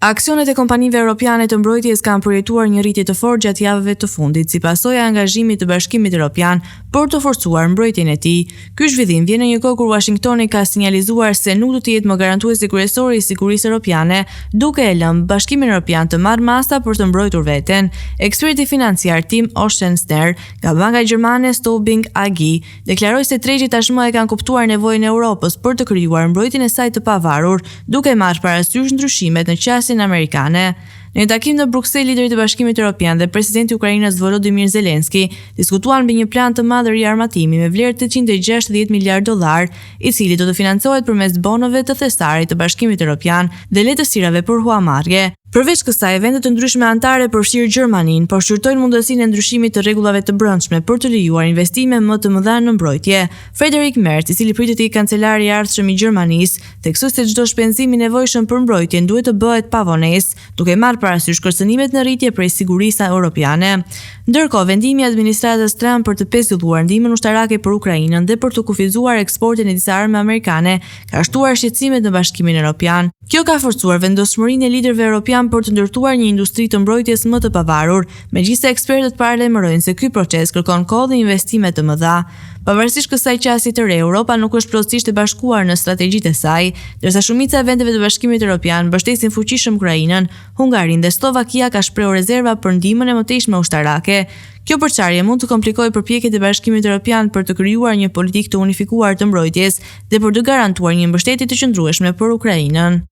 Aksionet e kompanive europiane të mbrojtjes kanë përjetuar një rritje të fortë gjatë javëve të fundit, si pasojë e angazhimit të Bashkimit Evropian për të forcuar mbrojtjen e tij. Ky zhvillim vjen në një kohë kur Washingtoni ka sinjalizuar se nuk do të jetë më garantuesi kryesor i sigurisë europiane, duke e lënë Bashkimin Evropian të marrë masa për të mbrojtur veten. Eksperti financiar Tim Oschenstern nga banka gjermane Stobing AG deklaroi se tregjet tashmë e kanë kuptuar nevojën e Europës për të krijuar mbrojtjen e saj të pavarur, duke marrë parasysh ndryshimet në qasjen amerikane. Në një takim në Bruksel, liderit e Bashkimit Evropian dhe presidenti i Ukrainës Volodymyr Zelensky diskutuan mbi një plan të madh riarmatimi me vlerë $860 miliardë, i cili do të financohet përmes bonove të thesarit të Bashkimit Evropian dhe lehtësirave për huamarrje. Përveç kësaj, vendet të ndryshme anëtare përfshirë Gjermaninë, po shqyrtojnë mundësinë e ndryshimit të rregullave të brendshme për të lejuar investime më të mëdha në mbrojtje. Friedrich Merz, i cili pritet të ikë kancelari i ardhshëm i Gjermanisë, theksoi se çdo shpenzim i nevojshëm për mbrojtje duhet të bëhet pa vonesë, duke marrë parasysh kërcënimet në rritje prej sigurisë europiane. Ndërkohë, vendimi i administratës Trump për të pezulluar ndihmën ushtarake për Ukrainën dhe për të kufizuar eksportin e disa armë amerikane ka shtuar shqetësimet në Bashkimin Evropian. Kjo ka forcuar vendosmërinë e liderëve europian për të ndërtuar një industri të mbrojtjes më të pavarur, megjithëse ekspertët paralajmërojnë se ky proces kërkon kohë dhe investime të mëdha. Pavarësisht kësaj qasje të re, Europa nuk është plotësisht e bashkuar në strategjitë e saj, ndërsa shumica e vendeve të Bashkimit Evropian mbështesin fuqishëm Ukrainën. Hungarinë dhe Slovakia ka shprehur rezerva për ndihmën e mëtejshme ushtarake. Kjo përçarje mund të komplikojë përpjekjet e Bashkimit Evropian për të krijuar një politikë të unifikuar të mbrojtjes dhe për të garantuar një mbështetje të qëndrueshme për Ukrainën.